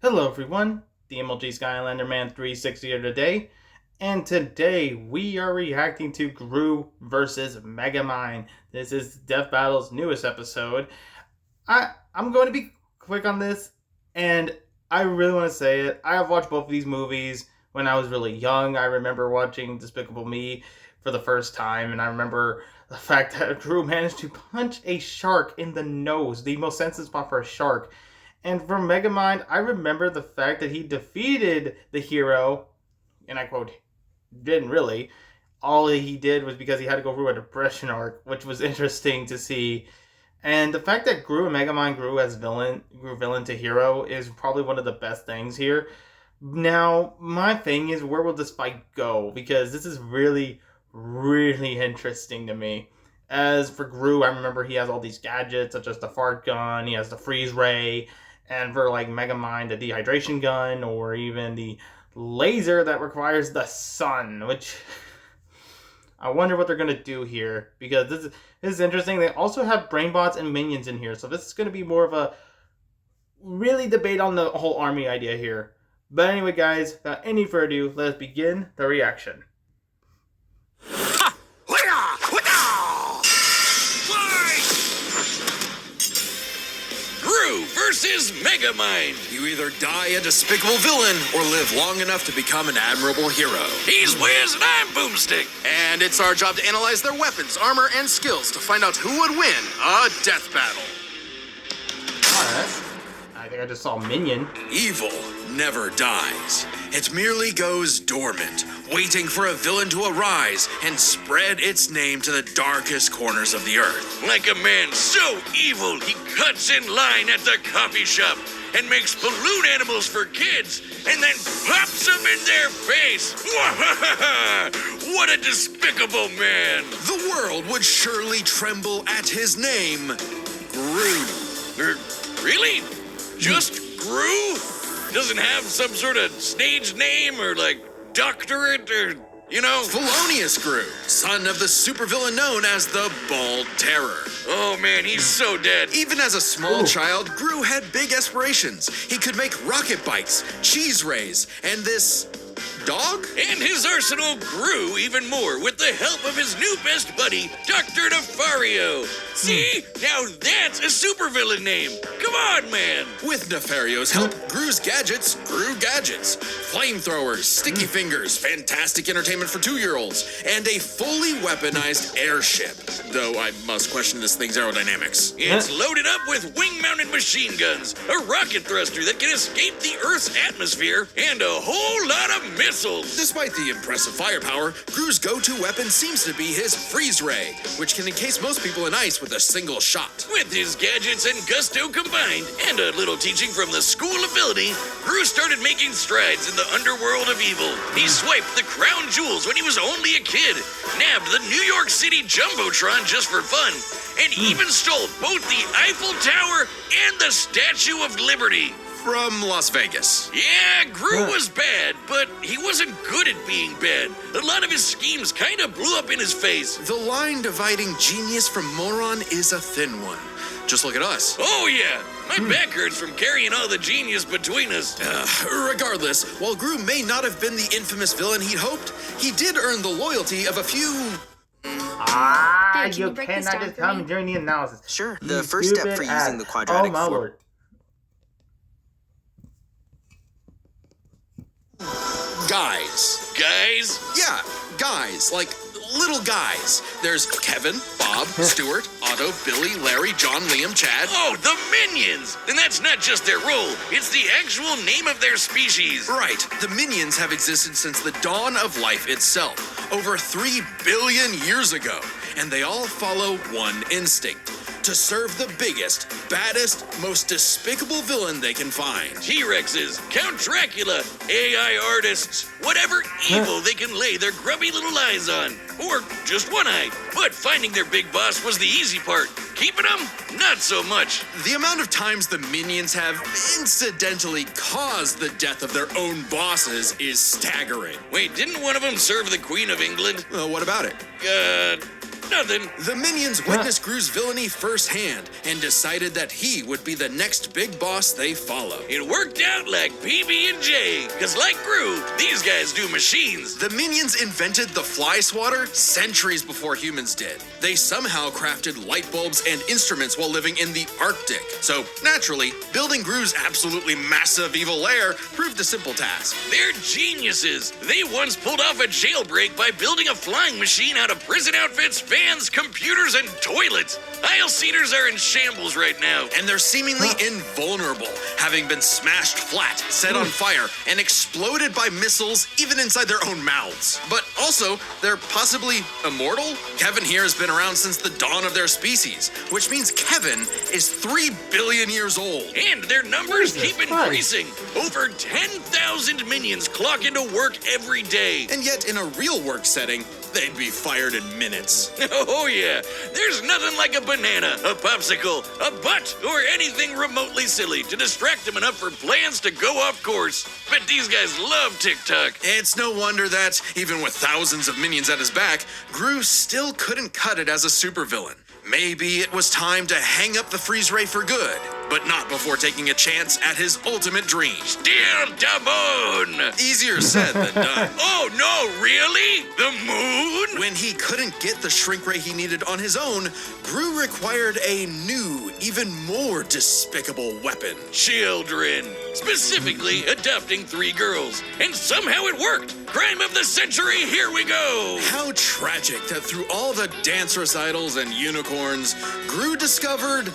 Hello everyone, the MLG Skylander Man 360 here today, and today we are reacting to Gru versus Megamind. This is Death Battle's newest episode. I'm going to be quick on this, and I really want to say it. I have watched both of these movies when I was really young. I remember watching Despicable Me for the first time, and I remember the fact that Gru managed to punch a shark in the nose, the most sensitive spot for a shark. And from Megamind, I remember the fact that he defeated the hero, and I quote, didn't really. All he did was because he had to go through a depression arc, which was interesting to see. And the fact that Gru and Megamind grew villain to hero is probably one of the best things here. Now, my thing is, where will this fight go? Because this is really, really interesting to me. As for Gru, I remember he has all these gadgets, such as the fart gun, he has the freeze ray, and for like Megamind, the dehydration gun, or even the laser that requires the sun, which I wonder what they're going to do here, because this is interesting. They also have brainbots and minions in here, so this is going to be more of a really debate on the whole army idea here. But anyway, guys, without any further ado, let's begin the reaction. Gru versus Megamind. You either die a despicable villain or live long enough to become an admirable hero. He's Wiz and I'm Boomstick. And it's our job to analyze their weapons, armor, and skills to find out who would win a death battle. Alright. I think I just saw a minion. Evil never dies. It merely goes dormant, waiting for a villain to arise and spread its name to the darkest corners of the earth. Like a man so evil, he cuts in line at the coffee shop and makes balloon animals for kids and then pops them in their face. What a despicable man. The world would surely tremble at his name, Gru. Really? Just Gru? Doesn't have some sort of stage name or like doctorate or, you know? Felonious Gru, son of the supervillain known as the Bald Terror. Oh man, he's so dead. Even as a small child, Gru had big aspirations. He could make rocket bikes, cheese rays, and this dog? And his arsenal grew even more with the help of his new best buddy, Dr. Nefario. See? Now that's a supervillain name. Come on, man. With Nefario's help, Gru's gadgets grew gadgets. Flamethrowers, sticky fingers, fantastic entertainment for 2-year-olds, and a fully weaponized airship. Though I must question this thing's aerodynamics. It's loaded up with wing-mounted machine guns, a rocket thruster that can escape the Earth's atmosphere, and a whole lot of missiles. Despite the impressive firepower, Gru's go-to weapon seems to be his freeze ray, which can encase most people in ice with a single shot. With his gadgets and gusto combined, and a little teaching from the School of Villainy, Gru started making strides in the underworld of evil. He swiped the crown jewels when he was only a kid, nabbed the New York City Jumbotron just for fun, and even stole both the Eiffel Tower and the Statue of Liberty. From Las Vegas. Yeah, Gru was bad, but he wasn't good at being bad. A lot of his schemes kind of blew up in his face. The line dividing genius from moron is a thin one. Just look at us. Oh yeah, my back hurts from carrying all the genius between us. Regardless, while Gru may not have been the infamous villain he'd hoped, he did earn the loyalty of a few... Hey, can you break this cannot down just for come me? during the analysis. Sure. You The first step stupid for ass. using the quadratic Oh my form. lord. Guys. Guys? Yeah, guys. Like, little guys. There's Kevin, Bob, Stuart, Otto, Billy, Larry, John, Liam, Chad. Oh, the Minions! And that's not just their role, it's the actual name of their species. Right, the Minions have existed since the dawn of life itself, over 3 billion years ago, and they all follow one instinct: to serve the biggest, baddest, most despicable villain they can find. T-Rexes, Count Dracula, AI artists, whatever evil they can lay their grubby little eyes on. Or just one eye. But finding their big boss was the easy part. Keeping them, not so much. The amount of times the Minions have incidentally caused the death of their own bosses is staggering. Wait, didn't one of them serve the Queen of England? What about it? nothing. The minions witnessed Gru's villainy firsthand and decided that he would be the next big boss they follow. It worked out like PB&J, because like Gru, these guys do machines. The minions invented the fly swatter centuries before humans did. They somehow crafted light bulbs and instruments while living in the Arctic. So, naturally, building Gru's absolutely massive evil lair proved a simple task. They're geniuses. They once pulled off a jailbreak by building a flying machine out of prison outfits, fans, computers, and toilets. Aisle seaters are in shambles right now. And they're seemingly invulnerable, having been smashed flat, set on fire, and exploded by missiles even inside their own mouths. But also, they're possibly immortal? Kevin here has been around since the dawn of their species, which means Kevin is 3 billion years old. And their numbers Jesus keep Christ. increasing. Over 10,000 minions clock into work every day. And yet, in a real work setting, they'd be fired in minutes. Oh yeah, there's nothing like a banana, a popsicle, a butt, or anything remotely silly to distract him enough for plans to go off course. Bet these guys love TikTok. It's no wonder that, even with thousands of minions at his back, Gru still couldn't cut it as a supervillain. Maybe it was time to hang up the freeze ray for good, but not before taking a chance at his ultimate dream. Still Damon! Easier said than done. Oh no, really? The moon? When he couldn't get the shrink ray he needed on his own, Gru required a new, even more despicable weapon. Children. Specifically, adopting 3 girls. And somehow it worked. Crime of the century, here we go. How tragic that through all the dance recitals and unicorns, Gru discovered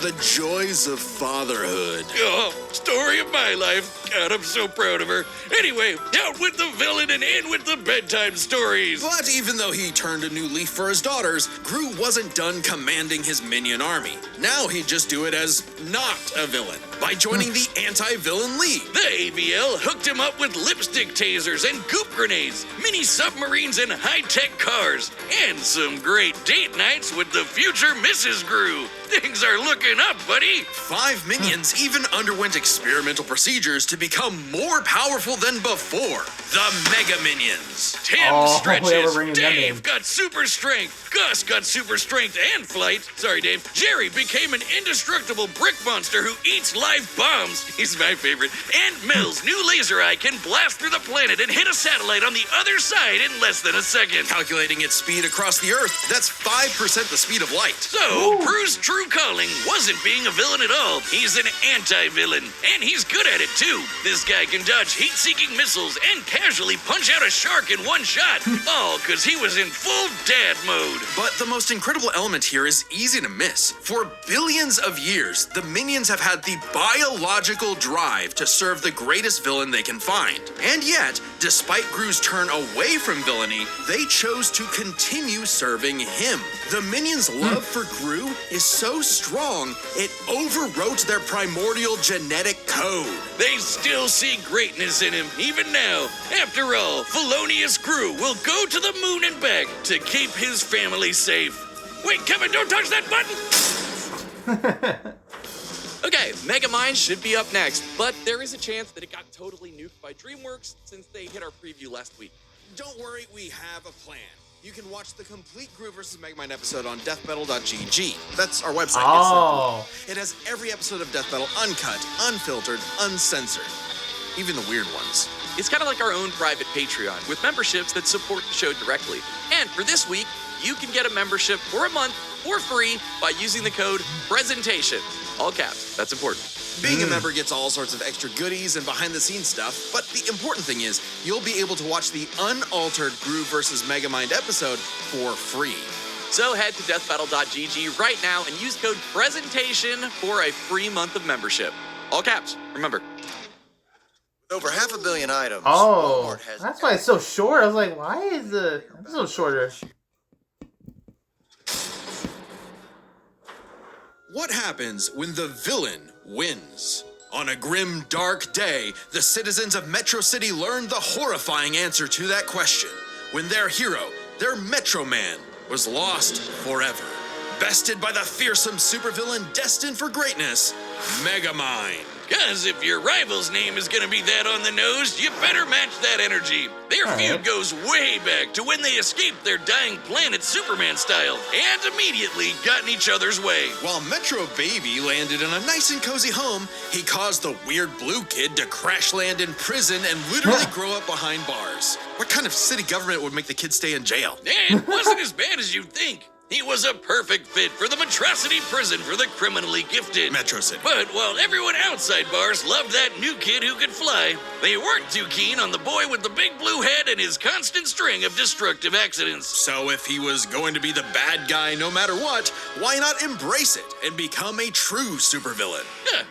the joys of fatherhood. Oh, story of my life. God, I'm so proud of her. Anyway, out with the villain and in with the bedtime stories. But even though he turned a new leaf for his daughters, Gru wasn't done commanding his minion army. Now he'd just do it as not a villain, by joining the Anti-Villain League. The AVL hooked him up with lipstick tasers and goop grenades, mini submarines and high-tech cars, and some great date nights with the future Mrs. Gru. Things are looking up, buddy. 5 minions even underwent experimental procedures to become more powerful than before. The Mega Minions. Tim Oh, yeah, stretches. we're bringing them Dave in. got super strength. Gus got super strength and flight. Sorry, Dave. Jerry became an indestructible brick monster who eats live bombs. He's my favorite. And Mills' new laser eye can blast through the planet and hit a satellite on the other side in less than a second. Calculating its speed across the Earth, that's 5% the speed of light. So, Gru's true calling wasn't being a villain at all. He's an anti-villain. And he's good at it, too. This guy can dodge heat-seeking missiles and casually punch out a shark in one shot. All because he was in full dad mode. But the most incredible element here is easy to miss. For billions of years, the minions have had the biological drive to serve the greatest villain they can find. And yet, despite Gru's turn away from villainy, they chose to continue serving him. The minions' love for Gru is so strong, it overwrote their primordial genetic code. They still see greatness in him, even now. After all, Felonious Gru will go to the moon and back to keep his family safe. Wait, Kevin, don't touch that button! Okay, Megamind should be up next, but there is a chance that it got totally nuked by DreamWorks since they hit our preview last week. Don't worry, we have a plan. You can watch the complete Gru vs. Megamind episode on deathmetal.gg. That's our website. Oh. It has every episode of Death Metal uncut, unfiltered, uncensored. Even the weird ones. It's kind of like our own private Patreon with memberships that support the show directly. And for this week, you can get a membership for a month for free by using the code PRESENTATION. All caps, that's important. Being a member gets all sorts of extra goodies and behind-the-scenes stuff, but the important thing is you'll be able to watch the unaltered Gru vs. Megamind episode for free. So head to deathbattle.gg right now and use code PRESENTATIon for a free month of membership. All caps, remember. With over 500 million items, Oh, Walmart has that's why it's so short. I was like, why is the episode shorter? What happens when the villain wins? On a grim, dark day, the citizens of Metro City learned the horrifying answer to that question when their hero, their Metro Man, was lost forever. Bested by the fearsome supervillain destined for greatness, Megamind. Cause if your rival's name is gonna be that on the nose, you better match that energy. Their feud goes way back to when they escaped their dying planet Superman style and immediately got in each other's way. While Metro Baby landed in a nice and cozy home, he caused the weird blue kid to crash land in prison and literally grow up behind bars. What kind of city government would make the kid stay in jail? And it wasn't as bad as you'd think. He was a perfect fit for the Metrocity prison for the criminally gifted. Metro City. But while everyone outside bars loved that new kid who could fly, they weren't too keen on the boy with the big blue head and his constant string of destructive accidents. So if he was going to be the bad guy no matter what, why not embrace it and become a true supervillain?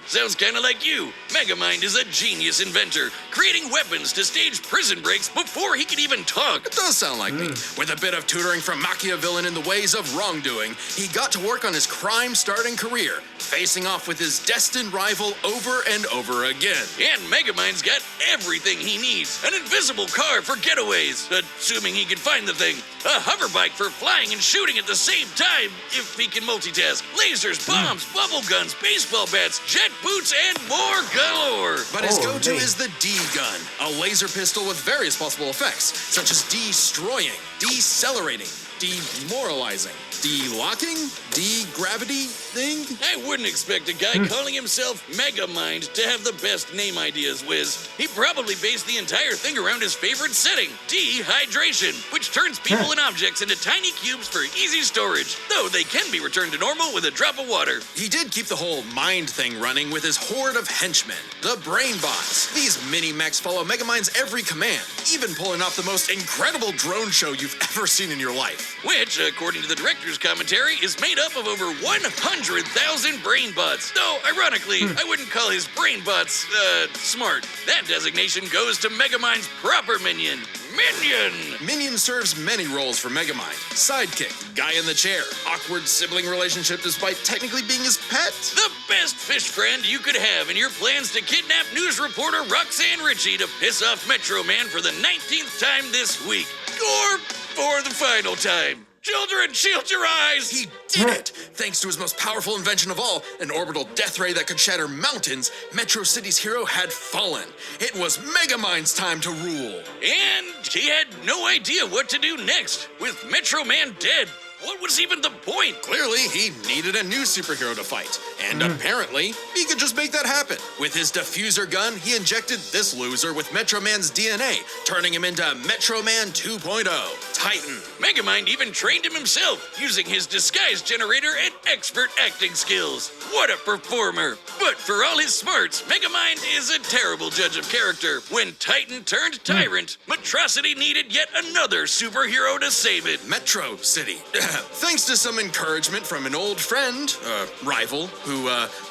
Sounds kinda like you. Megamind is a genius inventor, creating weapons to stage prison breaks before he can even talk. It does sound like me. With a bit of tutoring from Machiavellian in the ways of wrongdoing, he got to work on his crime-starting career, facing off with his destined rival over and over again. And Megamind's got everything he needs. An invisible car for getaways, assuming he can find the thing. A hoverbike for flying and shooting at the same time, if he can multitask. Lasers, bombs, bubble guns, baseball bats, jet boots, and more galore. But his go-to is the D-gun, a laser pistol with various possible effects, such as destroying, decelerating, demoralizing, de-locking, de-gravity thing? I wouldn't expect a guy calling himself Megamind to have the best name ideas, Wiz. He probably based the entire thing around his favorite setting, dehydration, which turns people and objects into tiny cubes for easy storage, though they can be returned to normal with a drop of water. He did keep the whole mind thing running with his horde of henchmen, the Brainbots. These mini-mechs follow Megamind's every command, even pulling off the most incredible drone show you've ever seen in your life. Which, according to the director's commentary, is made up of over 100,000 brainbots. Though, ironically, I wouldn't call his brainbots, smart. That designation goes to Megamind's proper minion, Minion! Minion serves many roles for Megamind. Sidekick, guy in the chair, awkward sibling relationship despite technically being his pet. The best fish friend you could have in your plans to kidnap news reporter Roxanne Ritchie to piss off Metro Man for the 19th time this week. Or for the final time. Children, shield your eyes! He did it! Thanks to his most powerful invention of all, an orbital death ray that could shatter mountains, Metro City's hero had fallen. It was Megamind's time to rule. And he had no idea what to do next. With Metro Man dead, what was even the point? Clearly, he needed a new superhero to fight. And apparently, he could just make that happen. With his diffuser gun, he injected this loser with Metro Man's DNA, turning him into Metro Man 2.0, Titan. Megamind even trained him himself, using his disguise generator and expert acting skills. What a performer! But for all his smarts, Megamind is a terrible judge of character. When Titan turned tyrant, Metrocity needed yet another superhero to save it. Metro City. Thanks to some encouragement from an old friend, rival, who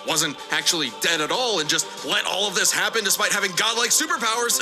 wasn't actually dead at all and just let all of this happen despite having godlike superpowers.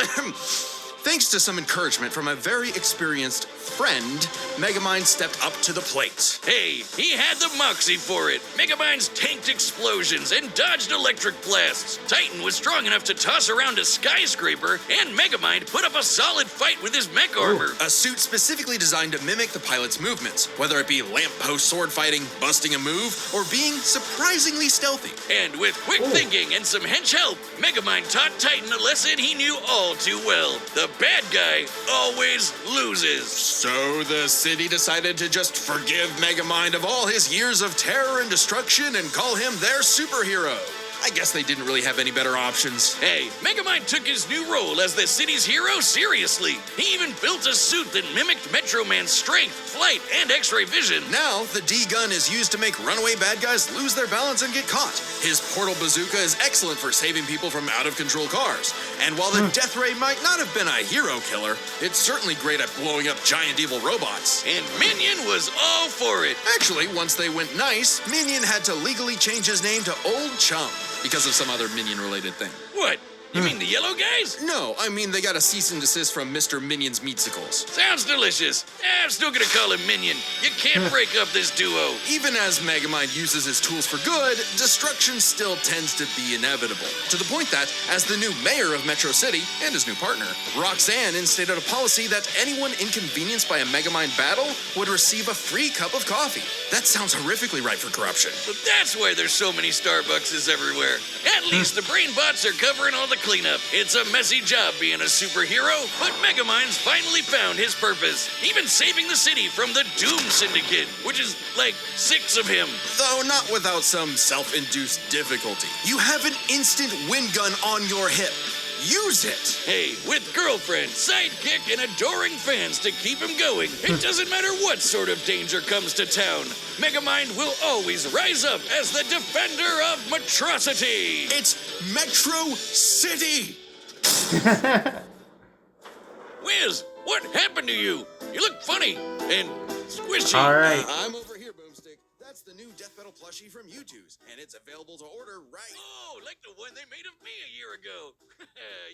Thanks to some encouragement from a very experienced friend, Megamind stepped up to the plate. Hey, he had the moxie for it. Megamind's tanked explosions and dodged electric blasts. Titan was strong enough to toss around a skyscraper, and Megamind put up a solid fight with his mech armor. A suit specifically designed to mimic the pilot's movements, whether it be lamppost sword fighting, busting a move, or being surprisingly stealthy. And with quick thinking and some hench help, Megamind taught Titan a lesson he knew all too well. The bad guy always loses. So the city decided to just forgive Megamind of all his years of terror and destruction and call him their superhero. I guess they didn't really have any better options. Hey, Megamind took his new role as the city's hero seriously. He even built a suit that mimicked Metro Man's strength, flight, and X-ray vision. Now, the D-gun is used to make runaway bad guys lose their balance and get caught. His portal bazooka is excellent for saving people from out-of-control cars. And while the death ray might not have been a hero killer, it's certainly great at blowing up giant evil robots. And Minion was all for it. Actually, once they went nice, Minion had to legally change his name to Old Chum because of some other Minion-related thing. What? You mean the yellow guys? No, I mean they got a cease and desist from Mr. Minion's Meatsicles. Sounds delicious. I'm still gonna call him Minion. You can't break up this duo. Even as Megamind uses his tools for good, destruction still tends to be inevitable. To the point that, as the new mayor of Metro City and his new partner, Roxanne instated a policy that anyone inconvenienced by a Megamind battle would receive a free cup of coffee. That sounds horrifically ripe for corruption. But that's why there's so many Starbuckses everywhere. At least the brain bots are covering all the cleanup. It's a messy job being a superhero, but Megamind's finally found his purpose, even saving the city from the Doom Syndicate, which is like 6 of him. Though not without some self-induced difficulty. You have an instant wind gun on your hip. Use it! Hey, with girlfriend, sidekick, and adoring fans to keep him going, it doesn't matter what sort of danger comes to town. Megamind will always rise up as the defender of Metrocity! It's Metro City! Wiz, what happened to you? You look funny and squishy. All right. I'm over here, Boomstick. That's the new Death Metal plushie from YouTube's, and it's available to order right. Oh, like the one they made of me a year ago.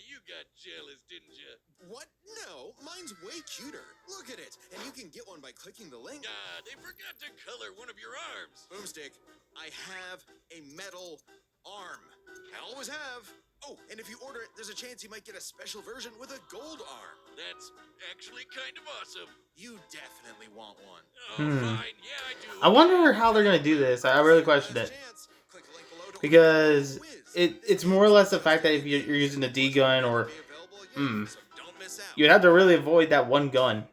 You got jealous, didn't you? What? No, mine's way cuter. Look at it, and you can get one by clicking the link. They forgot to color one of your arms. Boomstick, I have a metal arm. I always have. Oh, and if you order it, there's a chance you might get a special version with a gold arm. That's actually kind of awesome. You definitely want one. Oh, fine. Yeah, I do. I wonder how they're gonna do this. I really question it. Click the link below to order. Because Whiz. it's more or less the fact that if you're using a D gun or Available again, so don't miss out. you'd have to really avoid that one gun.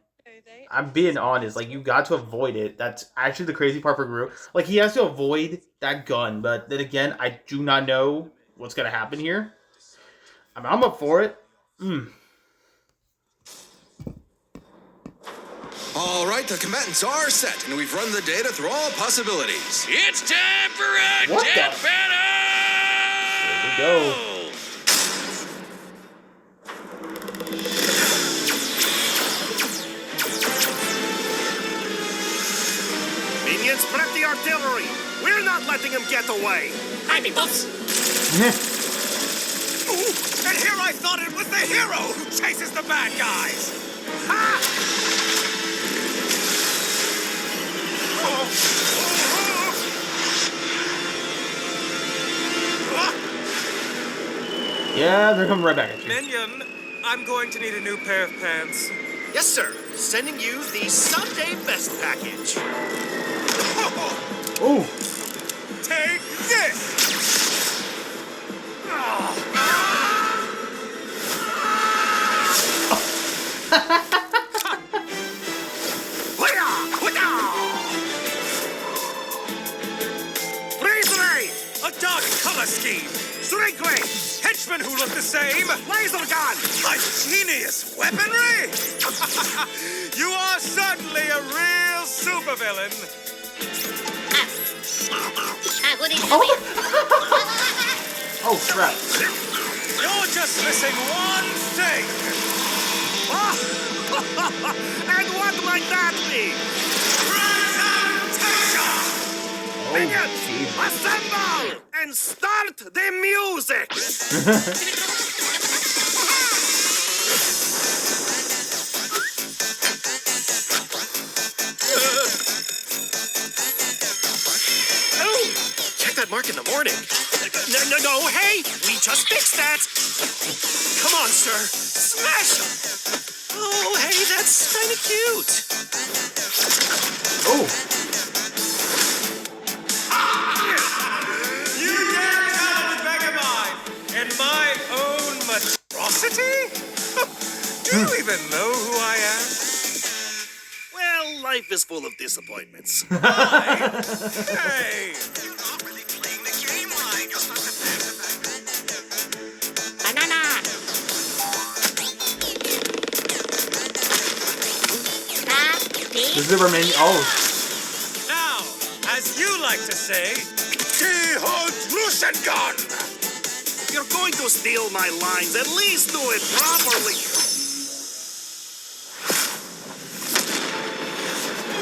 I'm being honest, like you got to avoid it. That's actually the crazy part for Gru. Like he has to avoid that gun, but then again, I do not know what's gonna happen here. I'm up for it. All right, the combatants are set, and we've run the data through all possibilities. It's time for a What the- death battle! Here we go. Minions, prep the artillery! We're not letting him get away! Hi, peoples! Ooh, and here I thought it was the hero who chases the bad guys! Ha! Yeah, they're coming right back at you. Minion, I'm going to need a new pair of pants. Yes, sir. Sending you the Sunday Best package. Ooh. Take this! Freeze ray! A dark color scheme! Shrink ray! Henchmen who look the same! Laser gun! A genius weaponry! You are certainly a real supervillain! Oh crap. You're just missing one thing! And what might that be? Presentation! Minions, jeez. assemble! And start the music! Oh, check that mark in the morning. No, hey, we just fixed that. Come on, sir, smash 'em. Oh, hey, that's kind of cute. Oh. You can't challenge Megamind and my own monstrosity? Do you even know who I am? Well, life is full of disappointments. Hey! Does it remain? Oh. Now, as you like to say, Gun! If you're going to steal my lines, at least do it properly.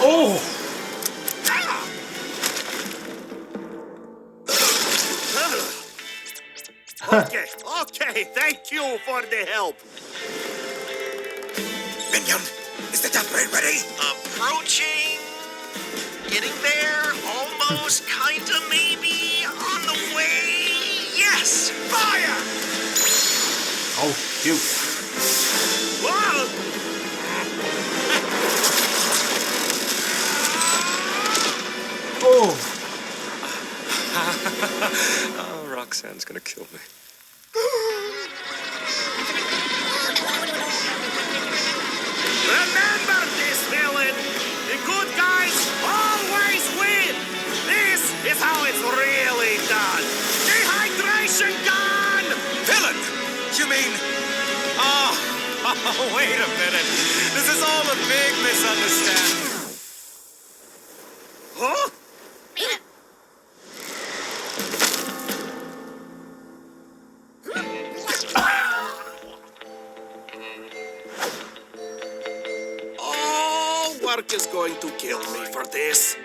Oh. Okay, thank you for the help. Minion, is the death ray ready? Approaching. Getting there. Almost. Kinda. Maybe. On the way. Yes. Fire! Oh, shoot. Whoa! Oh. Oh, Roxanne's gonna kill me. Remember this, villain! The good guys always win! This is how it's really done! Dehydration gun! Villain! You mean... Oh, wait a minute. This is all a big misunderstanding. Huh? Oh, work is going to kill me for this.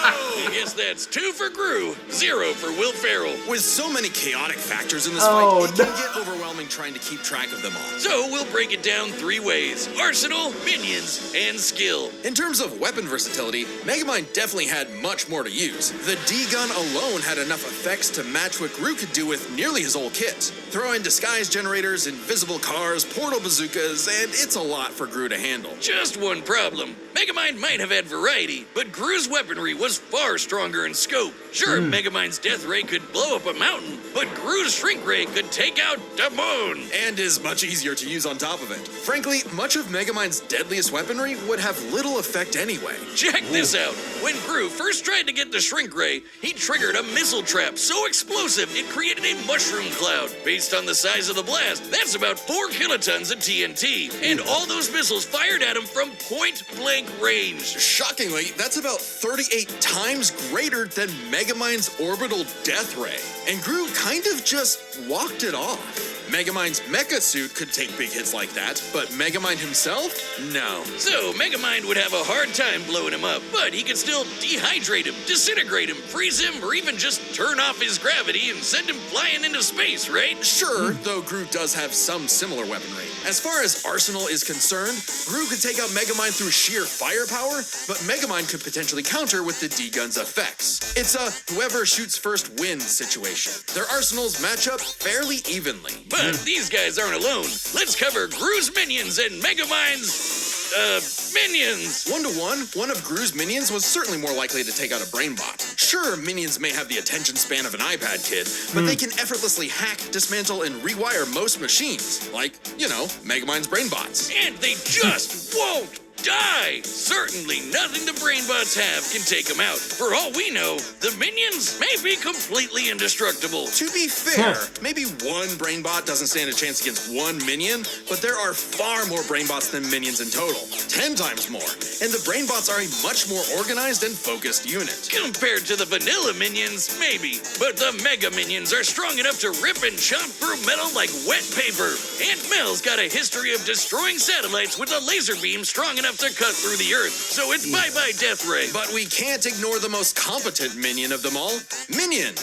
I guess that's 2 for Gru, 0 for Will Ferrell. With so many chaotic factors in this Oh, fight, it can get overwhelming trying to keep track of them all. So we'll break it down 3 ways: arsenal, minions, and skill. In terms of weapon versatility, Megamind definitely had much more to use. The D-gun alone had enough effects to match what Gru could do with nearly his whole kit. Throw in disguise generators, invisible cars, portal bazookas, and it's a lot for Gru to handle. Just one problem. Megamind might have had variety, but Gru's weaponry was far stronger in scope. Sure, Megamind's death ray could blow up a mountain, but Gru's shrink ray could take out the moon. And is much easier to use on top of it. Frankly, much of Megamind's deadliest weaponry would have little effect anyway. Check this out. When Gru first tried to get the shrink ray, he triggered a missile trap so explosive it created a mushroom cloud. Based on the size of the blast, that's about 4 kilotons of TNT. And all those missiles fired at him from point-blank range. Shockingly, that's about 38 times greater than Megamind's orbital death ray. And Gru kind of just walked it off. Megamind's mecha suit could take big hits like that, but Megamind himself? No. So Megamind would have a hard time blowing him up, but he could still dehydrate him, disintegrate him, freeze him, or even just turn off his gravity and send him flying into space, right? Sure, though Gru does have some similar weaponry. As far as arsenal is concerned, Gru could take out Megamind through sheer firepower, but Megamind could potentially counter with the D-gun's effects. It's a whoever shoots first wins situation. Their arsenals match up fairly evenly. But these guys aren't alone. Let's cover Gru's minions and Megamind's, minions. 1-to-1, one of Gru's minions was certainly more likely to take out a brainbot. Sure, minions may have the attention span of an iPad kid, but they can effortlessly hack, dismantle, and rewire most machines. Like, you know, Megamind's brainbots. And they just won't die. Certainly nothing the brainbots have can take them out. For all we know, the minions may be completely indestructible. To be fair, maybe one brainbot doesn't stand a chance against one minion, but there are far more brainbots than minions in total. 10 times more. And the brainbots are a much more organized and focused unit. Compared to the vanilla minions, maybe. But the mega minions are strong enough to rip and chop through metal like wet paper. Aunt Mel's got a history of destroying satellites with a laser beam strong enough to cut through the earth. So it's bye-bye Death Ray. But we can't ignore the most competent minion of them all. Minion.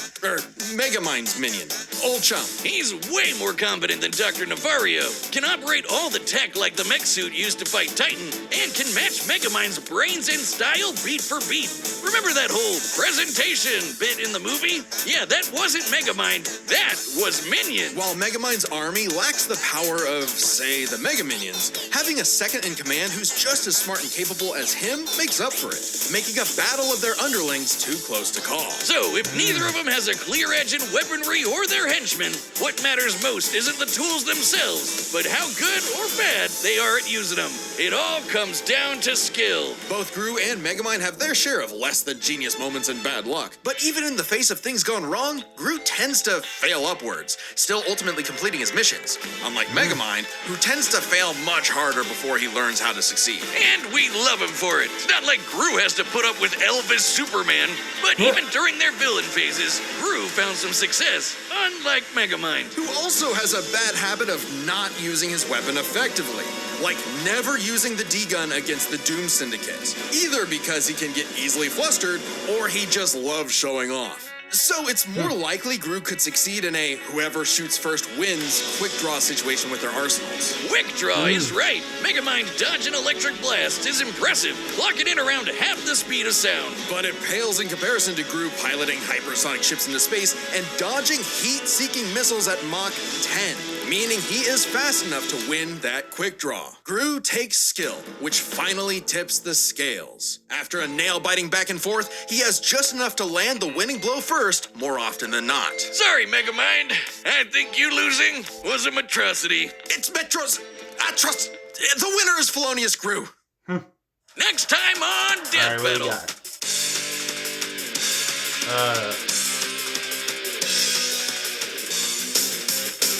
Megamind's minion. Old Chum. He's way more competent than Dr. Navario. Can operate all the tech like the mech suit used to fight Titan, and can match Megamind's brains and style beat for beat. Remember that whole presentation bit in the movie? Yeah, that wasn't Megamind. That was Minion. While Megamind's army lacks the power of, say, the Mega Minions, having a second in command who's just as smart and capable as him makes up for it, making a battle of their underlings too close to call. So, if neither of them has a clear edge in weaponry or their henchmen, what matters most isn't the tools themselves, but how good or bad they are at using them. It all comes down to skill. Both Gru and Megamind have their share of less than genius moments and bad luck, but even in the face of things gone wrong, Gru tends to fail upwards, still ultimately completing his missions, unlike Megamind, who tends to fail much harder before he learns how to succeed. And we love him for it. It's not like Gru has to put up with Elvis Superman, but even during their villain phases, Gru found some success, unlike Megamind. Who also has a bad habit of not using his weapon effectively. Like never using the D-gun against the Doom Syndicate. Either because he can get easily flustered, or he just loves showing off. So it's more likely Gru could succeed in a whoever shoots first wins quick draw situation with their arsenals. Quick Draw is right. Megamind dodge an electric blast is impressive, clocking in around half the speed of sound. But it pales in comparison to Gru piloting hypersonic ships into space and dodging heat-seeking missiles at Mach 10, meaning he is fast enough to win that quick draw. Gru takes skill, which finally tips the scales. After a nail-biting back and forth, he has just enough to land the winning blow first, more often than not. Sorry, Megamind. I think you losing was a atrocity. It's Metro's Atros. The winner is Felonious Gru. Next time on Death Alright, what do Battle. we got?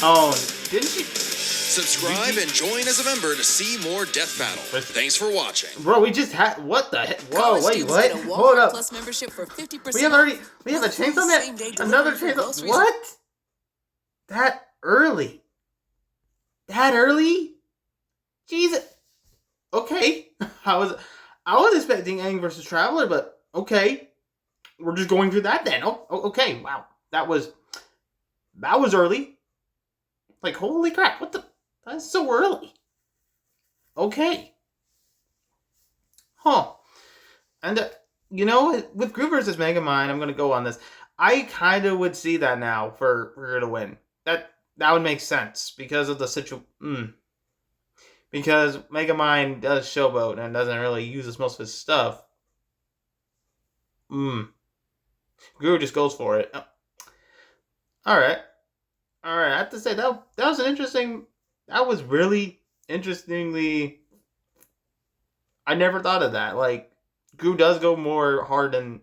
Oh, didn't you? Subscribe and join as a member to see more Death Battle. Thanks for watching. Bro, we just had. What the heck? Whoa, College wait, students what? get a Hold Walmart up. Plus membership for 50% We have already. We have a Plus chainsaw same-day net. delivery Another for chainsaw. groceries. What? That early? That early? Jesus. Okay. I was expecting Aang versus Traveler, but okay. We're just going through that then. Oh, okay. Wow. That was early. Like, holy crap. What the? That's so early. Okay. Huh. And, with Gru versus Megamind, I'm going to go on this. I kind of would see that now for her to win. That would make sense because of the situation. Because Megamind does showboat and doesn't really use most of his stuff. Gru just goes for it. Alright. I have to say, that was an interesting... That was really interestingly... I never thought of that. Like, Gru does go more hard than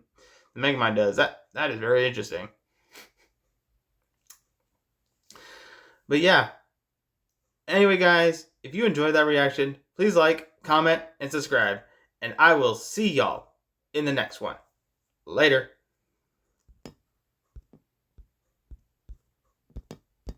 Megamind does. That is very interesting. But yeah. Anyway, guys, if you enjoyed that reaction, please like, comment, and subscribe. And I will see y'all in the next one. Later.